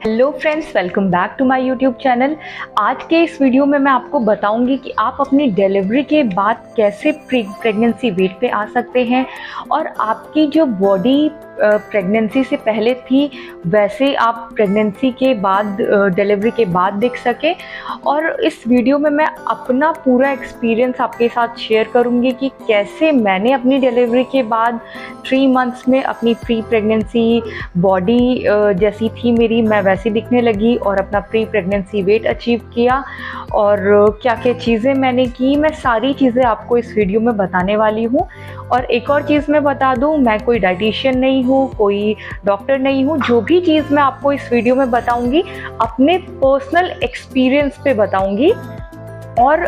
Hello friends, welcome back to my YouTube channel. आज के इस वीडियो में मैं आपको बताऊंगी कि आप अपनी डिलीवरी के बाद कैसे प्रेगनेंसी वेट पे आ सकते हैं और आपकी जो बॉडी प्रेगनेंसी से पहले थी वैसे आप प्रेगनेंसी के बाद डिलीवरी के बाद दिख सके। और इस वीडियो में मैं अपना पूरा एक्सपीरियंस आपके साथ शेयर करूंगी कि कैसे मैंने अपनी डिलीवरी के बाद 3 मंथ्स में अपनी प्री प्रेगनेंसी बॉडी जैसी थी मेरी मैं वैसी दिखने लगी और अपना प्री प्रेगनेंसी वेट अचीव किया और क्या क्या चीज़ें मैंने की, मैं सारी चीज़ें आपको इस वीडियो में बताने वाली हूँ। और एक और चीज़ मैं बता दूँ, मैं कोई डाइटिशियन नहीं हूँ, कोई डॉक्टर नहीं हूँ। जो भी चीज़ मैं आपको इस वीडियो में बताऊँगी अपने पर्सनल एक्सपीरियंस पे बताऊँगी। और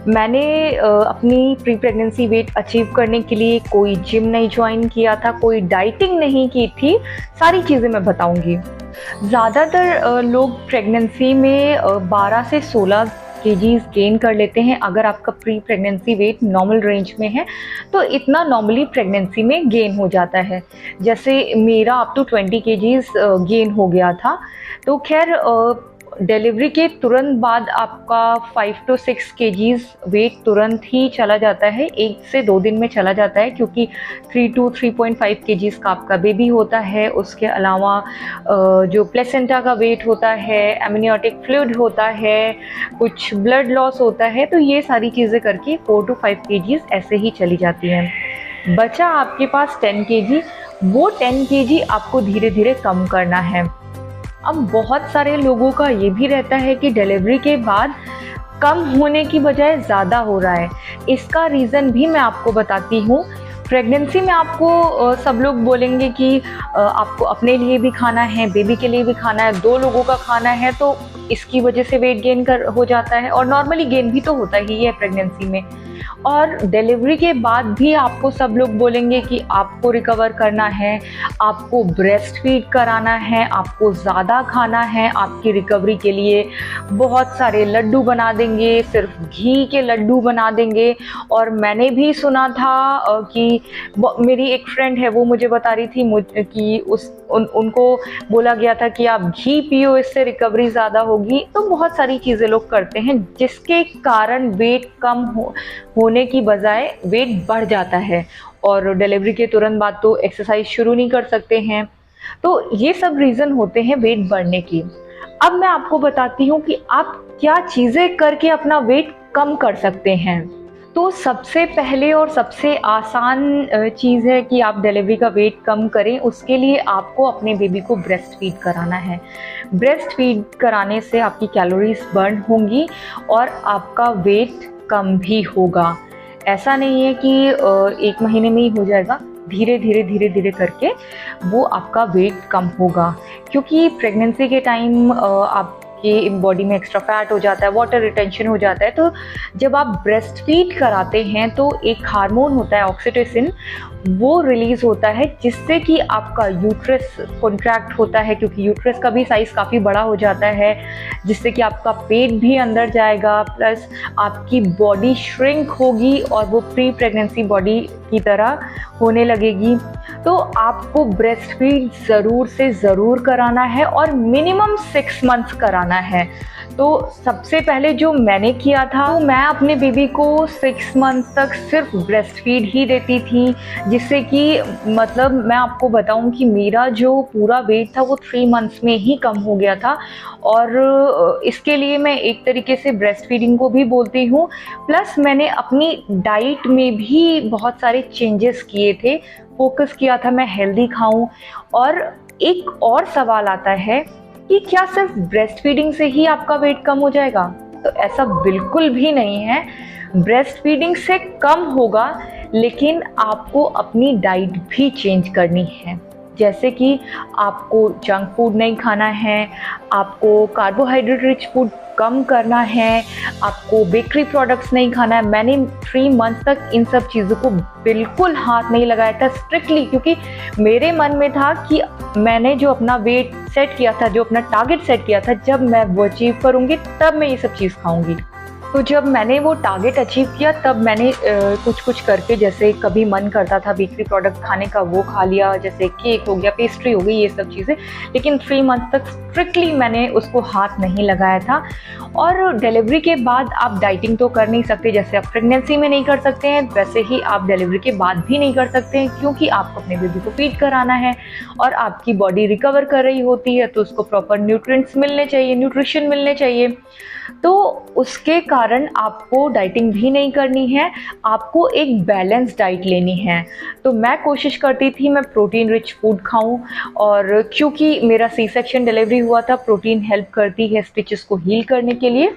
मैंने अपनी प्री प्रेगनेंसी वेट अचीव करने के लिए कोई जिम नहीं ज्वाइन किया था, कोई डाइटिंग नहीं की थी, सारी चीज़ें मैं बताऊंगी। ज़्यादातर लोग प्रेगनेंसी में 12 से 16 केजीज गेन कर लेते हैं। अगर आपका pre pregnancy weight normal range में है तो इतना नॉर्मली प्रेगनेंसी में गेन हो जाता है। जैसे मेरा अप टू 20 केजीज गेन हो गया था। तो खैर डिलीवरी के तुरंत बाद आपका 5 to 6 केजीज वेट तुरंत ही चला जाता है, 1 से 2 दिन में चला जाता है, क्योंकि 3 to 3.5 केजीज का आपका बेबी होता है। उसके अलावा जो प्लेसेंटा का वेट होता है, एमनियोटिक फ्लूइड होता है, कुछ ब्लड लॉस होता है, तो ये सारी चीज़ें करके 4 to 5 केजीज ऐसे ही चली जाती हैं। बचा आपके पास 10 केजी, वो 10 केजी आपको धीरे धीरे कम करना है। अब बहुत सारे लोगों का ये भी रहता है कि डिलीवरी के बाद कम होने की बजाय ज़्यादा हो रहा है। इसका रीज़न भी मैं आपको बताती हूँ। प्रेगनेंसी में आपको सब लोग बोलेंगे कि आपको अपने लिए भी खाना है, बेबी के लिए भी खाना है, 2 लोगों का खाना है, तो इसकी वजह से वेट गेन हो जाता है। और नॉर्मली गेन भी तो होता ही है प्रेगनेंसी में। और डिलीवरी के बाद भी आपको सब लोग बोलेंगे कि आपको रिकवर करना है, आपको ब्रेस्ट फीड कराना है, आपको ज़्यादा खाना है, आपकी रिकवरी के लिए बहुत सारे लड्डू बना देंगे, सिर्फ घी के लड्डू बना देंगे। और मैंने भी सुना था कि मेरी एक फ्रेंड है, वो मुझे बता रही थी कि उनको बोला गया था कि आप घी पियो, इससे रिकवरी ज़्यादा होगी। तो बहुत सारी चीज़ें लोग करते हैं जिसके कारण वेट कम होने की बजाय वेट बढ़ जाता है। और डिलीवरी के तुरंत बाद तो एक्सरसाइज शुरू नहीं कर सकते हैं। तो ये सब रीज़न होते हैं वेट बढ़ने की। अब मैं आपको बताती हूँ कि आप क्या चीज़ें करके अपना वेट कम कर सकते हैं। तो सबसे पहले और सबसे आसान चीज़ है कि आप डिलीवरी का वेट कम करें। उसके लिए आपको अपने बेबी को ब्रेस्ट फीड कराना है। ब्रेस्ट फीड कराने से आपकी कैलोरीज बर्न होंगी और आपका वेट कम भी होगा। ऐसा नहीं है कि 1 महीने में ही हो जाएगा, धीरे धीरे करके वो आपका वेट कम होगा। क्योंकि प्रेगनेंसी के टाइम आपके बॉडी में एक्स्ट्रा फैट हो जाता है, वाटर रिटेंशन हो जाता है। तो जब आप ब्रेस्ट फीड कराते हैं तो एक हार्मोन होता है ऑक्सीटोसिन, वो रिलीज़ होता है, जिससे कि आपका यूट्रस कॉन्ट्रैक्ट होता है, क्योंकि यूट्रस का भी साइज़ काफ़ी बड़ा हो जाता है, जिससे कि आपका पेट भी अंदर जाएगा, प्लस आपकी बॉडी श्रिंक होगी और वो प्री प्रेगनेंसी बॉडी की तरह होने लगेगी। तो आपको ब्रेस्ट फीड ज़रूर से ज़रूर कराना है और मिनिमम 6 मंथ्स कराना है। तो सबसे पहले जो मैंने किया था, तो मैं अपने बेबी को 6 मंथ्स तक सिर्फ ब्रेस्ट फीड ही देती थी, जिससे कि मतलब मैं आपको बताऊं कि मेरा जो पूरा वेट था वो 3 मंथ्स में ही कम हो गया था। और इसके लिए मैं एक तरीके से ब्रेस्ट फीडिंग को भी बोलती हूँ। प्लस मैंने अपनी डाइट में भी बहुत सारे चेंजेस किए थे, फोकस किया था मैं हेल्दी खाऊं। और एक और सवाल आता है कि क्या सिर्फ ब्रेस्ट फीडिंग से ही आपका वेट कम हो जाएगा? तो ऐसा बिल्कुल भी नहीं है। ब्रेस्ट फीडिंग से कम होगा, लेकिन आपको अपनी डाइट भी चेंज करनी है। जैसे कि आपको जंक फूड नहीं खाना है, आपको कार्बोहाइड्रेट रिच फूड कम करना है, आपको बेकरी प्रोडक्ट्स नहीं खाना है। मैंने 3 मंथ्स तक इन सब चीज़ों को बिल्कुल हाथ नहीं लगाया था स्ट्रिक्टली, क्योंकि मेरे मन में था कि मैंने जो अपना वेट सेट किया था, जो अपना टारगेट सेट किया था, जब मैं वो अचीव करूँगी तब मैं ये सब चीज़ खाऊँगी। तो जब मैंने वो टारगेट अचीव किया तब मैंने कुछ करके, जैसे कभी मन करता था बेकरी प्रोडक्ट खाने का वो खा लिया, जैसे केक हो गया, पेस्ट्री हो गई, ये सब चीज़ें। लेकिन 3 मंथ तक स्ट्रिक्टली मैंने उसको हाथ नहीं लगाया था। और डिलीवरी के बाद आप डाइटिंग तो कर नहीं सकते, जैसे आप प्रेगनेंसी में नहीं कर सकते हैं वैसे ही आप डिलीवरी के बाद भी नहीं कर सकते हैं, क्योंकि आपको अपने बेबी को फीड कराना है और आपकी बॉडी रिकवर कर रही होती है, तो उसको प्रॉपर न्यूट्रिएंट्स मिलने चाहिए, न्यूट्रिशन मिलने चाहिए। तो उसके कारण आपको डाइटिंग भी नहीं करनी है, आपको एक बैलेंस डाइट लेनी है। तो मैं कोशिश करती थी मैं प्रोटीन रिच फूड खाऊं, और क्योंकि मेरा सी सेक्शन डिलीवरी हुआ था, प्रोटीन हेल्प करती है स्टिचेस को हील करने के लिए,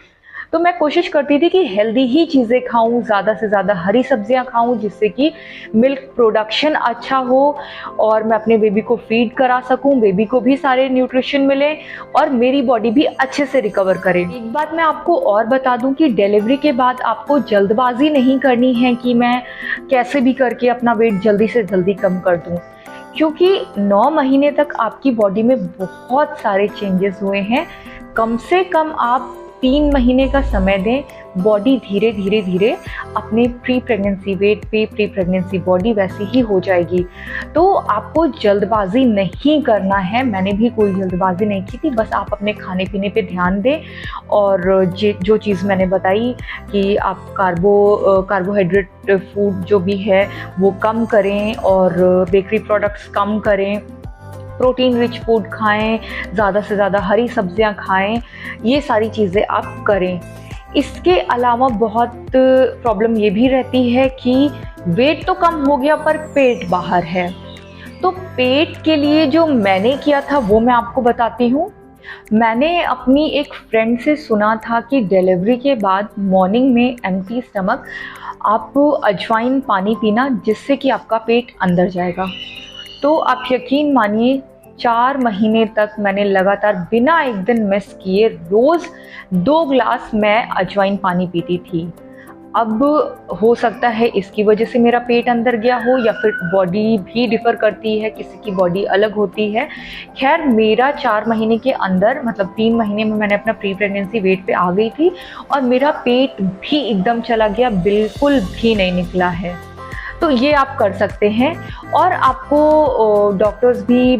तो मैं कोशिश करती थी कि हेल्दी ही चीज़ें खाऊं, ज़्यादा से ज़्यादा हरी सब्जियां खाऊं, जिससे कि मिल्क प्रोडक्शन अच्छा हो और मैं अपने बेबी को फीड करा सकूं, बेबी को भी सारे न्यूट्रिशन मिले और मेरी बॉडी भी अच्छे से रिकवर करे। एक बात मैं आपको और बता दूं कि डिलीवरी के बाद आपको जल्दबाजी नहीं करनी है कि मैं कैसे भी करके अपना वेट जल्दी से जल्दी कम कर दूँ, क्योंकि 9 महीने तक आपकी बॉडी में बहुत सारे चेंजेस हुए हैं। कम से कम आप 3 महीने का समय दें, बॉडी धीरे धीरे धीरे अपने प्री प्रेगनेंसी वेट पे, प्री प्रेगनेंसी बॉडी वैसी ही हो जाएगी। तो आपको जल्दबाजी नहीं करना है, मैंने भी कोई जल्दबाजी नहीं की थी, बस आप अपने खाने पीने पे ध्यान दें और जो चीज़ मैंने बताई कि आप कार्बोहाइड्रेट फूड जो भी है वो कम करें और बेकरी प्रोडक्ट्स कम करें, प्रोटीन रिच फूड खाएं, ज़्यादा से ज़्यादा हरी सब्जियां खाएं, ये सारी चीज़ें आप करें। इसके अलावा बहुत प्रॉब्लम ये भी रहती है कि वेट तो कम हो गया पर पेट बाहर है। तो पेट के लिए जो मैंने किया था वो मैं आपको बताती हूँ। मैंने अपनी एक फ्रेंड से सुना था कि डिलीवरी के बाद मॉर्निंग में एम्प्टी स्टमक आप अजवाइन पानी पीना, जिससे कि आपका पेट अंदर जाएगा। तो आप यकीन मानिए 4 महीने तक मैंने लगातार बिना एक दिन मिस किए रोज़ 2 ग्लास मैं अजवाइन पानी पीती थी। अब हो सकता है इसकी वजह से मेरा पेट अंदर गया हो, या फिर बॉडी भी डिफ़र करती है, किसी की बॉडी अलग होती है। खैर मेरा 4 महीने के अंदर मतलब 3 महीने में मैंने अपना प्री प्रेगनेंसी वेट पे आ गई थी और मेरा पेट भी एकदम चला गया, बिल्कुल भी नहीं निकला है। तो ये आप कर सकते हैं। और आपको डॉक्टर्स भी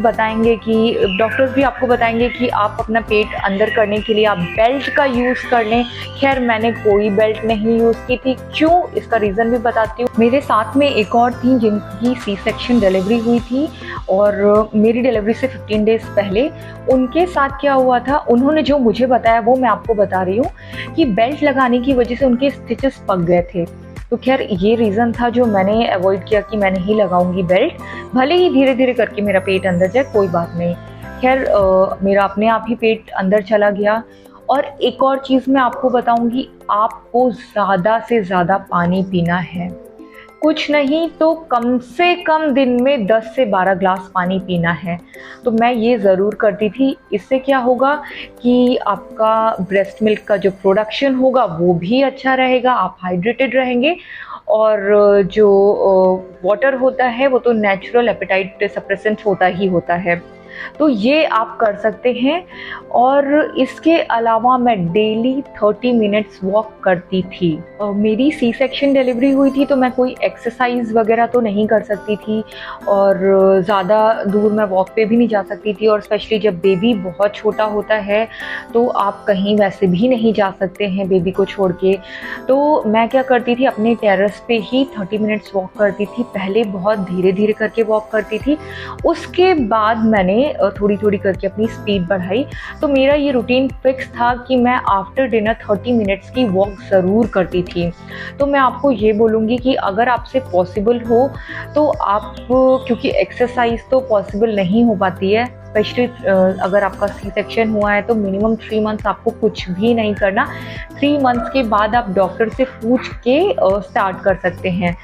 आपको बताएंगे कि आप अपना पेट अंदर करने के लिए आप बेल्ट का यूज़ कर लें। खैर मैंने कोई बेल्ट नहीं यूज़ की थी, क्यों, इसका रीज़न भी बताती हूँ। मेरे साथ में एक और थी जिनकी सी सेक्शन डिलीवरी हुई थी और मेरी डिलीवरी से 15 डेज़ पहले उनके साथ क्या हुआ था, उन्होंने जो मुझे बताया वो मैं आपको बता रही हूँ कि बेल्ट लगाने की वजह से उनके स्टिचेस पक गए थे। तो खैर ये रीज़न था जो मैंने अवॉइड किया कि मैं नहीं लगाऊंगी बेल्ट, भले ही धीरे धीरे करके मेरा पेट अंदर जाए, कोई बात नहीं। खैर मेरा अपने आप ही पेट अंदर चला गया। और एक और चीज़ मैं आपको बताऊंगी, आपको ज़्यादा से ज़्यादा पानी पीना है, कुछ नहीं तो कम से कम दिन में 10 से 12 ग्लास पानी पीना है। तो मैं ये ज़रूर करती थी। इससे क्या होगा कि आपका ब्रेस्ट मिल्क का जो प्रोडक्शन होगा वो भी अच्छा रहेगा, आप हाइड्रेटेड रहेंगे, और जो वाटर होता है वो तो नेचुरल एपेटाइट सप्रेसेंट होता ही होता है। तो ये आप कर सकते हैं। और इसके अलावा मैं डेली 30 मिनट्स वॉक करती थी। मेरी सी सेक्शन डिलीवरी हुई थी तो मैं कोई एक्सरसाइज वगैरह तो नहीं कर सकती थी और ज़्यादा दूर मैं वॉक पे भी नहीं जा सकती थी, और स्पेशली जब बेबी बहुत छोटा होता है तो आप कहीं वैसे भी नहीं जा सकते हैं बेबी को छोड़ के। तो मैं क्या करती थी, अपने टेरेस पे ही 30 मिनट्स वॉक करती थी। पहले बहुत धीरे धीरे करके वॉक करती थी, उसके बाद मैंने थोड़ी थोड़ी करके अपनी स्पीड बढ़ाई। तो मेरा ये रूटीन फिक्स था कि मैं आफ्टर डिनर 30 मिनट्स की वॉक ज़रूर करती थी। तो मैं आपको ये बोलूँगी कि अगर आपसे पॉसिबल हो तो आप, क्योंकि एक्सरसाइज तो पॉसिबल नहीं हो पाती है, स्पेशली अगर आपका सी सेक्शन हुआ है तो मिनिमम 3 मंथ्स आपको कुछ भी नहीं करना। 3 मंथ्स के बाद आप डॉक्टर से पूछ के स्टार्ट कर सकते हैं।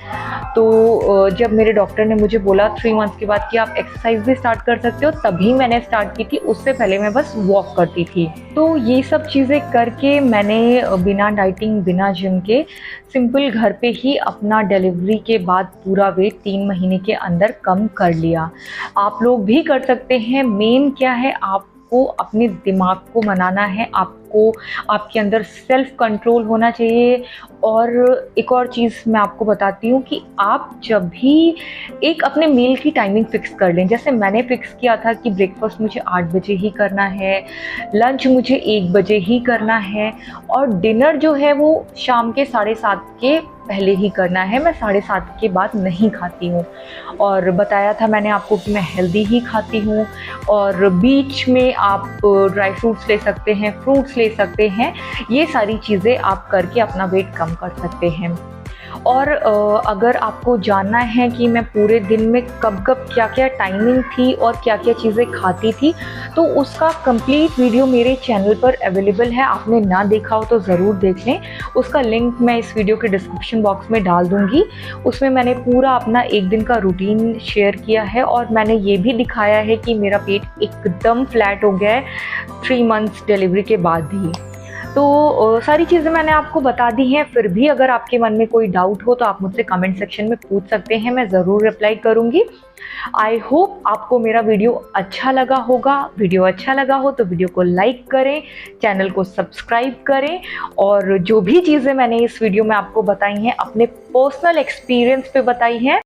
तो जब मेरे डॉक्टर ने मुझे बोला 3 मंथ्स के बाद कि आप एक्सरसाइज भी स्टार्ट कर सकते हो, तभी मैंने स्टार्ट की थी। उससे पहले मैं बस वॉक करती थी। तो ये सब चीज़ें करके मैंने बिना डाइटिंग, बिना जिम के, सिंपल घर पे ही अपना डिलीवरी के बाद पूरा वेट 3 महीने के अंदर कम कर लिया। आप लोग भी कर सकते हैं। मेन क्या है, आपको अपने दिमाग को मनाना है, आपको आपको आपके अंदर सेल्फ कंट्रोल होना चाहिए। और एक और चीज़ मैं आपको बताती हूँ कि आप जब भी एक अपने मील की टाइमिंग फ़िक्स कर लें। जैसे मैंने फ़िक्स किया था कि ब्रेकफास्ट मुझे 8 बजे ही करना है, लंच मुझे 1 बजे ही करना है और डिनर जो है वो शाम के 7:30 के पहले ही करना है। मैं 7:30 के बाद नहीं खाती हूँ। और बताया था मैंने आपको कि मैं हेल्दी ही खाती हूँ। और बीच में आप ड्राई फ्रूट्स ले सकते हैं, फ्रूट्स ले सकते हैं। ये सारी चीज़ें आप करके अपना वेट कम कर सकते हैं। और अगर आपको जानना है कि मैं पूरे दिन में कब-कब क्या-क्या टाइमिंग थी और क्या-क्या चीज़ें खाती थी, तो उसका कंप्लीट वीडियो मेरे चैनल पर अवेलेबल है। आपने ना देखा हो तो ज़रूर देख लें। उसका लिंक मैं इस वीडियो के डिस्क्रिप्शन बॉक्स में डाल दूँगी। उसमें मैंने पूरा अपना एक दिन का रूटीन शेयर किया है और मैंने ये भी दिखाया है कि मेरा पेट एकदम फ्लैट हो गया है 3 मंथ्स डिलीवरी के बाद ही। तो सारी चीज़ें मैंने आपको बता दी हैं। फिर भी अगर आपके मन में कोई डाउट हो तो आप मुझसे कमेंट सेक्शन में पूछ सकते हैं, मैं ज़रूर रिप्लाई करूँगी। आई होप आपको मेरा वीडियो अच्छा लगा होगा। वीडियो अच्छा लगा हो तो वीडियो को लाइक करें, चैनल को सब्सक्राइब करें और जो भी चीज़ें मैंने इस वीडियो में आपको बताई हैं अपने पर्सनल एक्सपीरियंस पे बताई हैं।